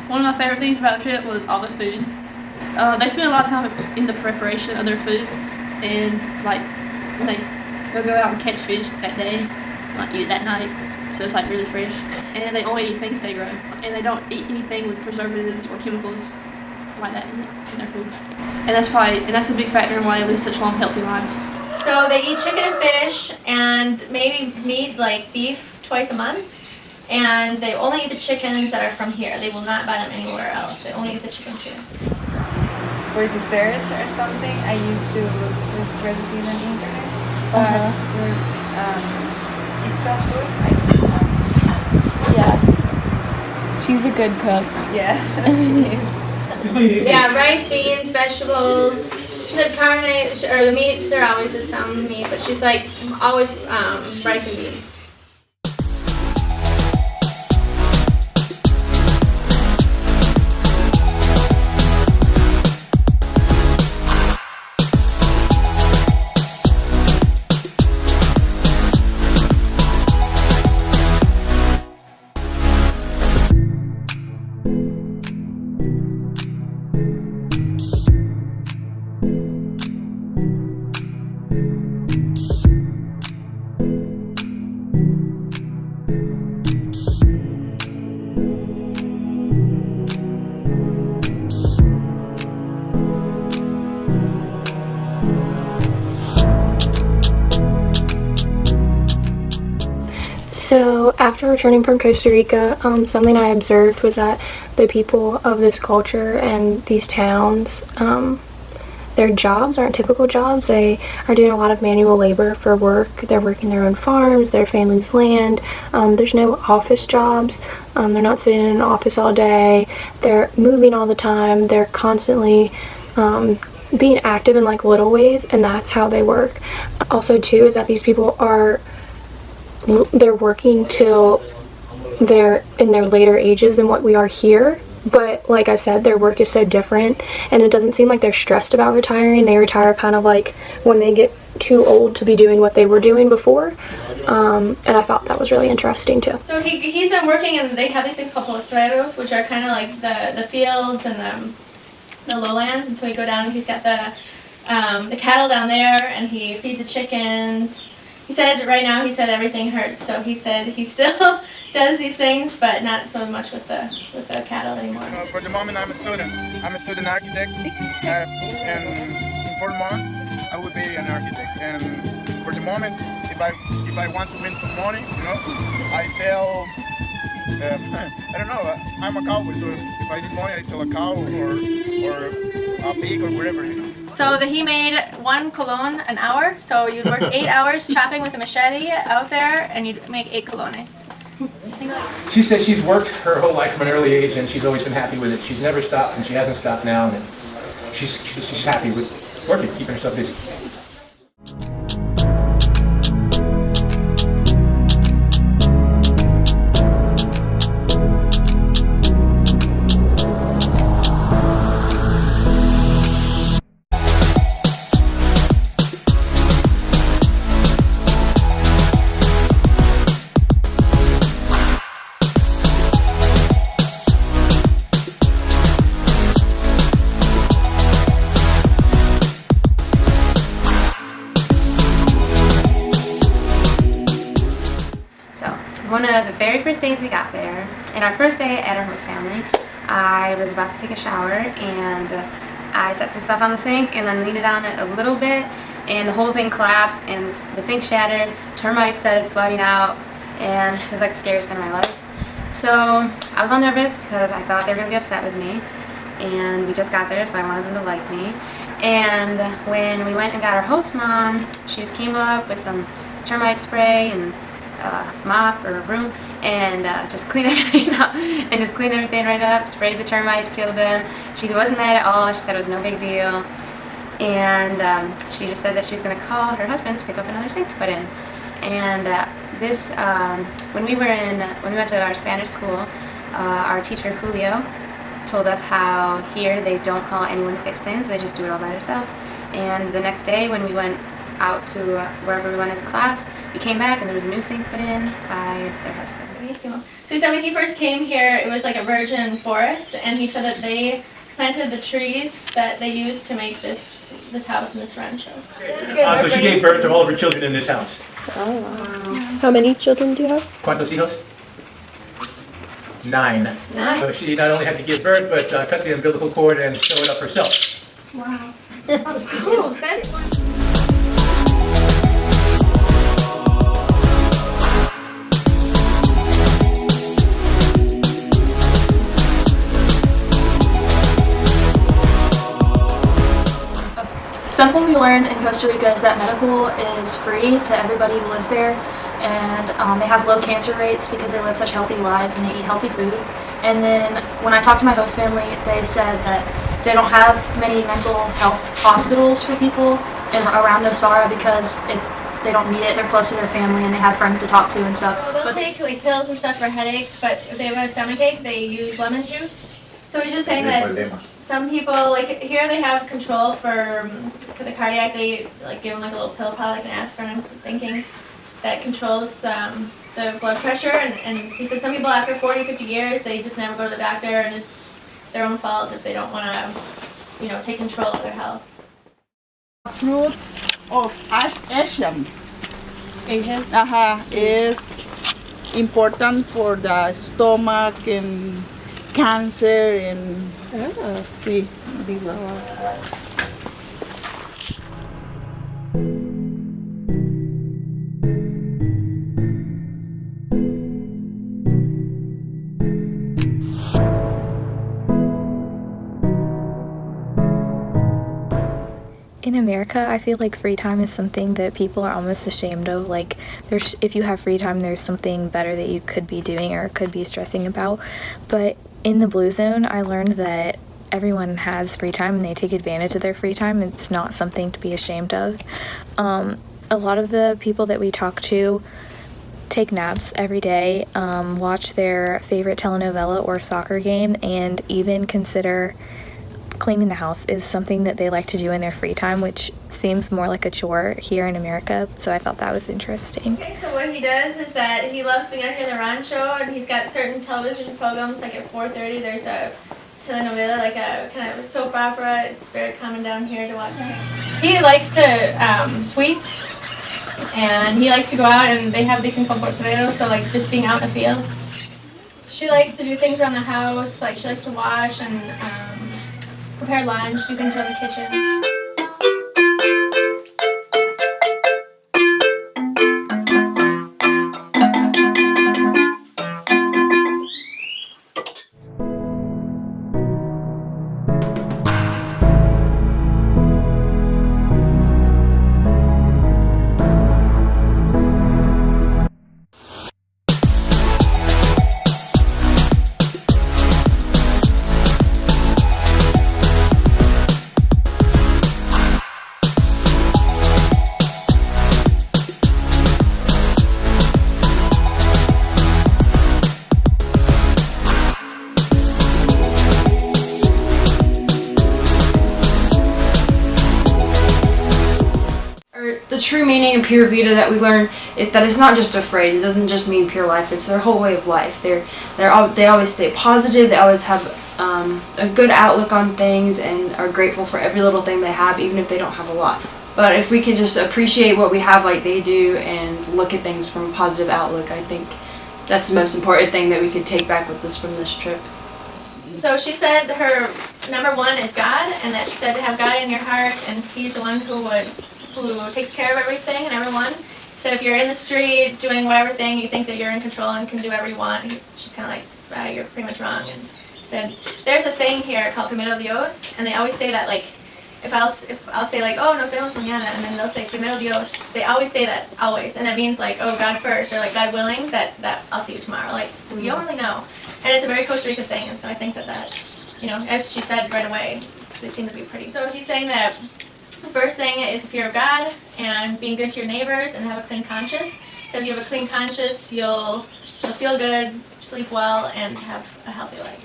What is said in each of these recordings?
One of my favorite things about the trip was all the food. They spend a lot of time in the preparation of their food, and like when they go out and catch fish that day, like eat it that night, so it's like really fresh. And they only eat things they grow, and they don't eat anything with preservatives or chemicals like that in their food. And that's a big factor in why they live such long, healthy lives. So they eat chicken and fish, and maybe meat like beef twice a month. And they only eat the chickens that are from here. They will not buy them anywhere else. They only eat the chickens here. For desserts or something, I used to look for recipes on the internet. But for TikTok food, I used to ask. Yeah. She's a good cook. Yeah, she is. Yeah, rice, beans, vegetables. She said carne, or the meat, there always is some meat, but she's like always rice and beans. So after returning from Costa Rica, something I observed was that the people of this culture and these towns, their jobs aren't typical jobs. They are doing a lot of manual labor for work. They're working their own farms, their family's land. There's no office jobs. They're not sitting in an office all day. They're moving all the time. They're constantly being active in like little ways, and that's how they work. Also too is that these people they're working till they're in their later ages than what we are here, but like I said, their work is so different, and it doesn't seem like they're stressed about retiring. They retire kind of like when they get too old to be doing what they were doing before, and I thought that was really interesting too. So he's been working, and they have these things called potreros, which are kind of like the fields and the lowlands, and so we go down and he's got the cattle down there, and he feeds the chickens. He said right now, everything hurts, so he said he still does these things, but not so much with the cattle anymore. For the moment, I'm a student. I'm a student architect, and in 4 months, I will be an architect. And for the moment, if I want to win some money, I sell. I don't know. I'm a cowboy, so if I need money, I sell a cow or a pig or whatever. So he made 1 colon an hour, so you'd work 8 hours chopping with a machete out there, and you'd make 8 colones. She says she's worked her whole life from an early age, and she's always been happy with it. She's never stopped, and she hasn't stopped now, and she's happy with working, keeping herself busy. One of the very first days we got there, and our first day at our host family, I was about to take a shower, and I set some stuff on the sink and then leaned it on it a little bit, and the whole thing collapsed and the sink shattered, termites started flooding out, and it was like the scariest thing in my life. So I was all nervous because I thought they were going to be upset with me, and we just got there, so I wanted them to like me. And when we went and got our host mom, she just came up with some termite spray and mop or a broom and just clean everything up and just clean everything right up, sprayed the termites, killed them. She wasn't mad at all. She said it was no big deal. And she just said that she was going to call her husband to pick up another sink to put in. And when we went to our Spanish school, our teacher Julio told us how here they don't call anyone to fix things, they just do it all by themselves. And the next day when we went out to wherever we went as class, we came back and there was a new sink put in by their husband. So he said when he first came here, it was like a virgin forest, and he said that they planted the trees that they used to make this house and this rancho. So she gave birth to all of her children in this house. Oh, wow. How many children do you have? ¿Cuántos hijos? 9. So she not only had to give birth, but cut the umbilical cord and sew it up herself. Wow. That's cool. Something we learned in Costa Rica is that medical is free to everybody who lives there, and they have low cancer rates because they live such healthy lives and they eat healthy food. And then when I talked to my host family, they said that they don't have many mental health hospitals for people around Osara because they don't need it. They're close to their family and they have friends to talk to and stuff. Well, they'll take like pills and stuff for headaches, but if they have a stomachache, they use lemon juice. So we're just saying that some people, like here they have control for the cardiac, they like give them like a little pill, probably like an aspirin, I'm thinking, that controls the blood pressure. And he said some people after 40, 50 years, they just never go to the doctor, and it's their own fault if they don't want to, take control of their health. Fruit of Asian. Asian? Is important for the stomach and cancer and sí, digo. In America, I feel like free time is something that people are almost ashamed of. Like, if you have free time, there's something better that you could be doing or could be stressing about. But in the Blue Zone, I learned that everyone has free time and they take advantage of their free time. It's not something to be ashamed of. A lot of the people that we talk to take naps every day, watch their favorite telenovela or soccer game, and even consider cleaning the house is something that they like to do in their free time, which seems more like a chore here in America, so I thought that was interesting. Okay, so what he does is that he loves being out here in the rancho, and he's got certain television programs, like at 4:30 there's a telenovela, like a kind of soap opera. It's very common down here to watch. He likes to sweep, and he likes to go out, and they have these things called porteros, so like just being out in the fields. She likes to do things around the house, like she likes to wash and prepare lunch, do things around the kitchen. The true meaning of pure vida that we learn is that it's not just a phrase. It doesn't just mean pure life. It's their whole way of life. They always stay positive. They always have a good outlook on things and are grateful for every little thing they have, even if they don't have a lot. But if we could just appreciate what we have like they do and look at things from a positive outlook, I think that's the most important thing that we could take back with us from this trip. So she said her number one is God, and that she said to have God in your heart, and He's the one who takes care of everything and everyone. So if you're in the street doing whatever thing you think that you're in control and can do whatever you want, she's kind of like, you're pretty much wrong. And she said, there's a saying here called Primero Dios, and they always say that like if I'll say like, oh, nos vemos mañana, and then they'll say primero Dios. They always say that, always, and that means like, oh, God first, or like God willing, that I'll see you tomorrow. Like, you don't really know, and it's a very Costa Rica thing, and so I think that you know, as she said right away, they seem to be pretty. So he's saying that the first thing is the fear of God and being good to your neighbors and have a clean conscience. So if you have a clean conscience, you'll feel good, sleep well, and have a healthy life.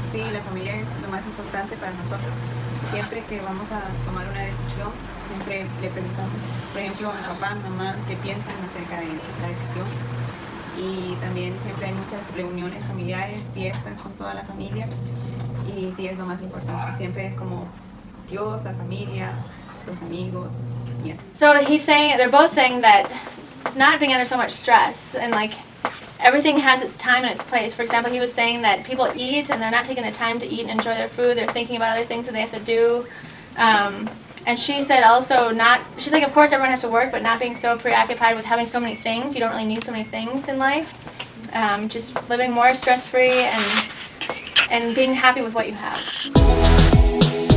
Sí, la familia es lo más importante para nosotros. Siempre que vamos a tomar una decisión, siempre le preguntamos, por ejemplo, a papá, mamá, qué piensan acerca de la decisión. Y también siempre hay muchas reuniones familiares, fiestas con toda la familia. Y sí, es lo más importante. Siempre es como Dios, la familia, los amigos, y así. So he's saying, they're both saying that not being under so much stress and like everything has its time and its place. For example, he was saying that people eat and they're not taking the time to eat and enjoy their food. They're thinking about other things that they have to do. And she said also she's like, of course everyone has to work, but not being so preoccupied with having so many things. You don't really need so many things in life. Just living more stress-free and being happy with what you have.